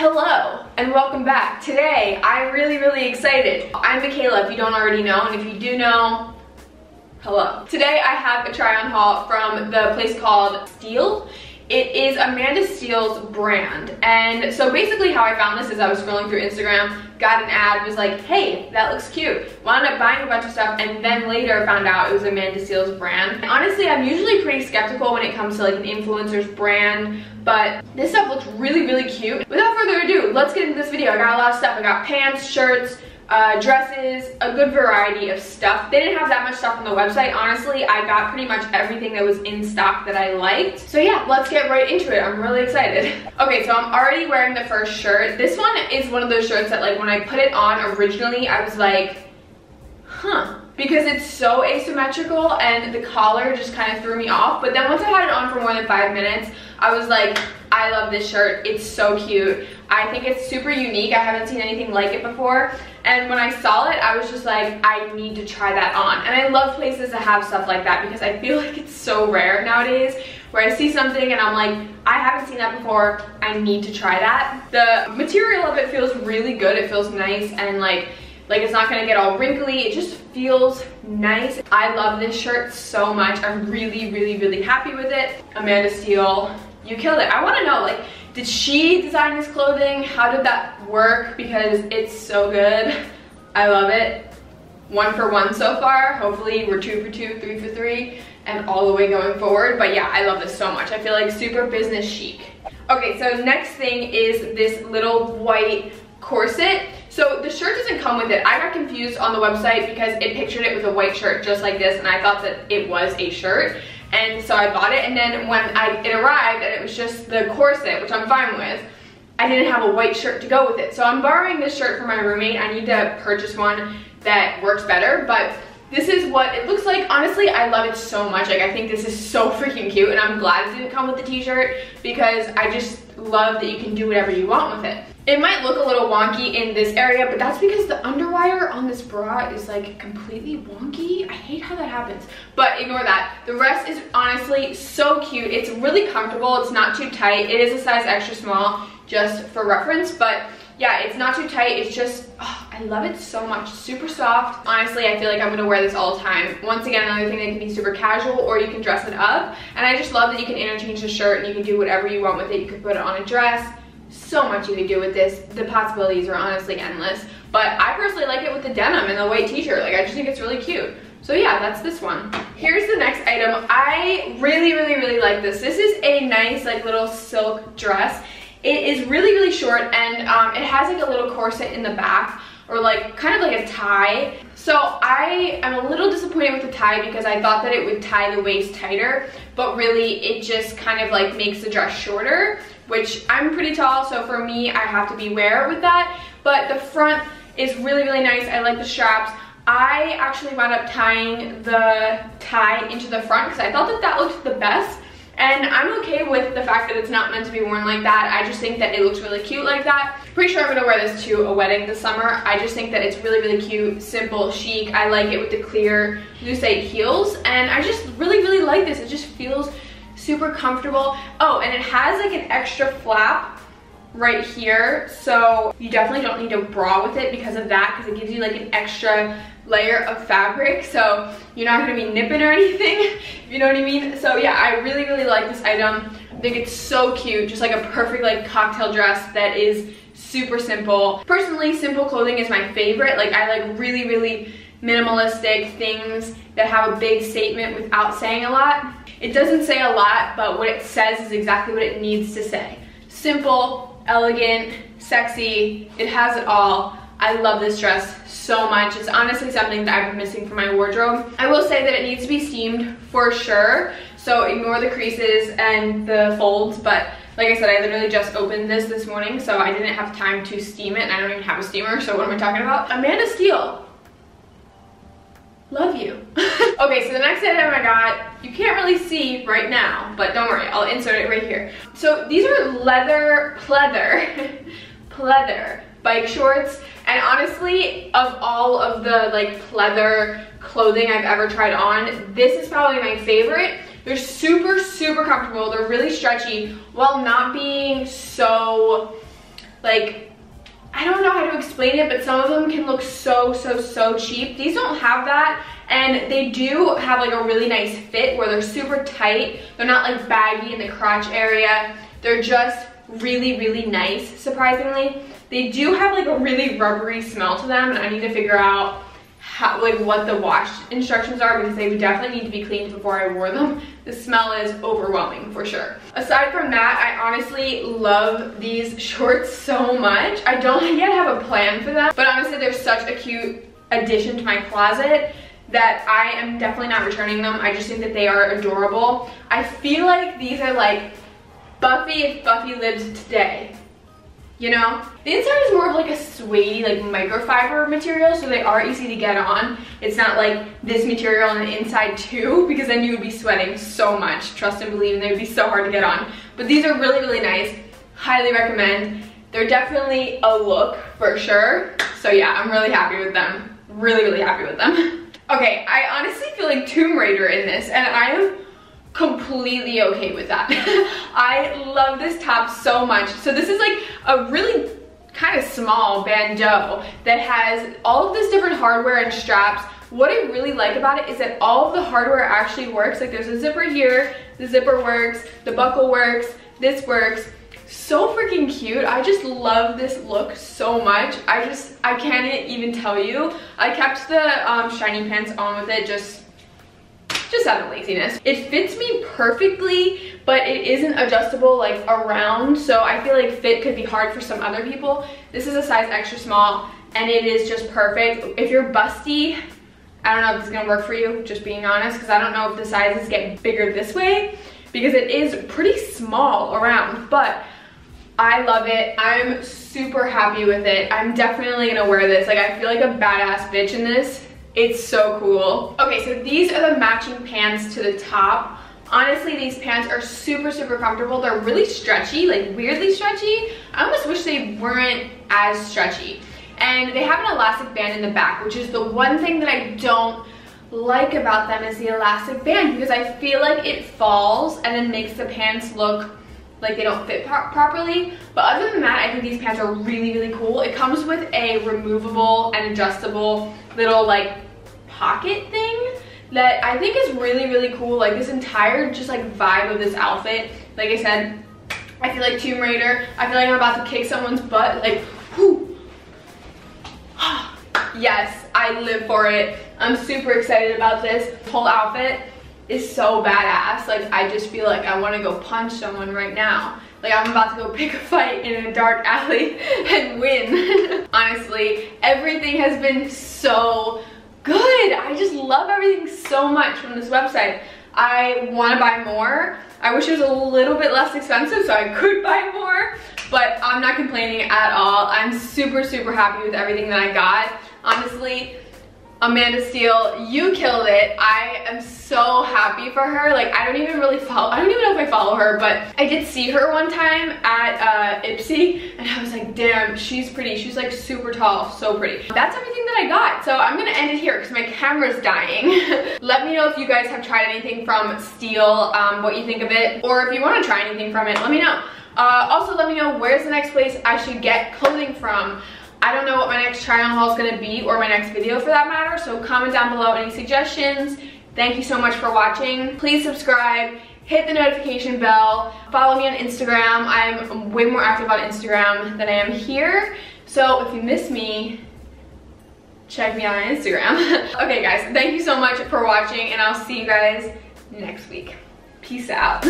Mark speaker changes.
Speaker 1: Hello and welcome back. Today I'm really excited. I'm Michaela if you don't already know, and if you do know, hello. Today I have a try on haul from the place called STEELE. It is Amanda Steele's brand, and so basically how I found this is I was scrolling through Instagram, got an ad, was like, hey, that looks cute. Wound up buying a bunch of stuff, and then later found out it was Amanda Steele's brand. And honestly, I'm usually pretty skeptical when it comes to like an influencer's brand, but this stuff looks really cute. Without further ado, let's get into this video. I got a lot of stuff. I got pants, shirts, dresses, a good variety of stuff. They didn't have that much stuff on the website. Honestly, I got pretty much everything that was in stock that I liked. So yeah, let's get right into it. I'm really excited. Okay, so I'm already wearing the first shirt. This one is one of those shirts that like when I put it on originally, I was like, huh. Because it's so asymmetrical and the collar just kind of threw me off. But then once I had it on for more than 5 minutes, I was like, I love this shirt. It's so cute. I think it's super unique. I haven't seen anything like it before. And when I saw it, I was just like, I need to try that on. And I love places that have stuff like that because I feel like it's so rare nowadays where I see something and I'm like, I haven't seen that before. I need to try that. The material of it feels really good. It feels nice and like it's not gonna get all wrinkly. It just feels nice. I love this shirt so much. I'm really happy with it. Amanda Steele, you killed it. I wanna know, like, did she design this clothing? How did that work? Because it's so good. I love it. 1 for 1 so far. Hopefully we're 2 for 2, 3 for 3, and all the way going forward. But yeah, I love this so much. I feel like super business chic. Okay, so next thing is this little white corset. So the shirt doesn't come with it. I got confused on the website because it pictured it with a white shirt just like this, and I thought that it was a shirt. And so I bought it, and then when it arrived and it was just the corset, which I'm fine with, I didn't have a white shirt to go with it. So I'm borrowing this shirt from my roommate. I need to purchase one that works better, but this is what it looks like. Honestly, I love it so much. Like, I think this is so freaking cute, and I'm glad it didn't come with the t-shirt because I just love that you can do whatever you want with it. It might look a little wonky in this area, but that's because the underwire on this bra is like completely wonky. I hate how that happens, but ignore that. The rest is honestly so cute. It's really comfortable. It's not too tight. It is a size extra small just for reference, but yeah, it's not too tight. It's just, oh, I love it so much. Super soft. Honestly, I feel like I'm gonna wear this all the time. Once again, another thing that can be super casual, or you can dress it up. And I just love that you can interchange the shirt and you can do whatever you want with it. You could put it on a dress. So much you could do with this. The possibilities are honestly endless. But I personally like it with the denim and the white t-shirt. Like, I just think it's really cute. So yeah, that's this one. Here's the next item. I really like this. This is a nice like little silk dress. It is really short, and it has like a little corset in the back, or like kind of like a tie. So I am a little disappointed with the tie because I thought that it would tie the waist tighter, but really it just kind of like makes the dress shorter, which I'm pretty tall, so for me I have to beware with that. But the front is really nice. I like the straps. I actually wound up tying the tie into the front because I thought that that looked the best. And I'm okay with the fact that it's not meant to be worn like that. I just think that it looks really cute like that. Pretty sure I'm gonna wear this to a wedding this summer. I just think that it's really cute, simple, chic. I like it with the clear lucite heels, and I just really like this. It just feels super comfortable. Oh, and it has like an extra flap right here, so you definitely don't need a bra with it because of that, because it gives you like an extra layer of fabric, so you're not gonna be nipping or anything, if you know what I mean. So yeah, I really like this item. I think it's so cute, just like a perfect like cocktail dress that is super simple. Personally, simple clothing is my favorite. Like, I like really minimalistic things that have a big statement without saying a lot. It doesn't say a lot, but what it says is exactly what it needs to say. Simple, elegant, sexy, it has it all. I love this dress so much. It's honestly something that I've been missing from my wardrobe. I will say that it needs to be steamed for sure, so ignore the creases and the folds, but like I said, I literally just opened this morning, so I didn't have time to steam it, and I don't even have a steamer, so what am I talking about? Amanda Steele, love you. Okay, so the next item I got, you can't really see right now, but don't worry, I'll insert it right here. So these are leather pleather bike shorts, and honestly, of all of the like pleather clothing I've ever tried on, this is probably my favorite. They're super comfortable. They're really stretchy while not being so like, I don't know how to explain it, but some of them can look so cheap. These don't have that, and they do have like a really nice fit where they're super tight. They're not like baggy in the crotch area. They're just really nice, surprisingly. They do have like a really rubbery smell to them, and I need to figure out how, like, what the wash instructions are, because they would definitely need to be cleaned before I wore them. The smell is overwhelming for sure. Aside from that, I honestly love these shorts so much. I don't yet have a plan for them, but honestly they're such a cute addition to my closet that I am definitely not returning them. I just think that they are adorable. I feel like these are like Buffy if Buffy lived today. You know? The inside is more of like a suede, like microfiber material, so they are easy to get on. It's not like this material on the inside too, because then you would be sweating so much. Trust and believe, and they would be so hard to get on. But these are really nice. Highly recommend. They're definitely a look for sure. So yeah, I'm really happy with them. Really happy with them. Okay, I honestly feel like Tomb Raider in this, and I am completely okay with that. I love this top so much. So this is like a really kind of small bandeau that has all of this different hardware and straps. What I really like about it is that all of the hardware actually works. Like there's a zipper here, the zipper works, the buckle works, this works. So freaking cute. I just love this look so much. I can't even tell you. I kept the shiny pants on with it just out of laziness. It fits me perfectly, but it isn't adjustable like around, so I feel like fit could be hard for some other people. This is a size extra small, and it is just perfect. If you're busty, I don't know if this is gonna work for you, just being honest, because I don't know if the sizes get bigger this way, because it is pretty small around, but I love it. I'm super happy with it. I'm definitely gonna wear this. Like, I feel like a badass bitch in this. It's so cool. Okay, so these are the matching pants to the top. Honestly, these pants are super comfortable. They're really stretchy, like weirdly stretchy. I almost wish they weren't as stretchy. And they have an elastic band in the back, which is the one thing that I don't like about them, is the elastic band, because I feel like it falls and then makes the pants look like they don't fit properly. But other than that, I think these pants are really cool. It comes with a removable and adjustable little like pocket thing that I think is really cool. Like this entire just like vibe of this outfit, like I said, I feel like Tomb Raider. I feel like I'm about to kick someone's butt, like whoo. Yes, I live for it. I'm super excited about this. This whole outfit is so badass. Like I just feel like I want to go punch someone right now. Like I'm about to go pick a fight in a dark alley and win. Honestly, everything has been so good. I just love everything so much from this website. I want to buy more. I wish it was a little bit less expensive so I could buy more, but I'm not complaining at all. I'm super happy with everything that I got. Honestly, Amanda Steele, you killed it. I am so happy for her. Like I don't even know if I follow her, but I did see her one time at Ipsy, and I was like, damn, she's pretty. She's like super tall, so pretty. That's everything that I got. So I'm gonna end it here because my camera's dying. Let me know if you guys have tried anything from Steele, what you think of it, or if you want to try anything from it, let me know. Also, let me know where's the next place I should get clothing from. I don't know what my next try on haul is going to be, or my next video for that matter, so comment down below any suggestions. Thank you so much for watching. Please subscribe, hit the notification bell, follow me on Instagram. I'm way more active on Instagram than I am here, so if you miss me, check me out on Instagram. Okay guys, thank you so much for watching, and I'll see you guys next week. Peace out.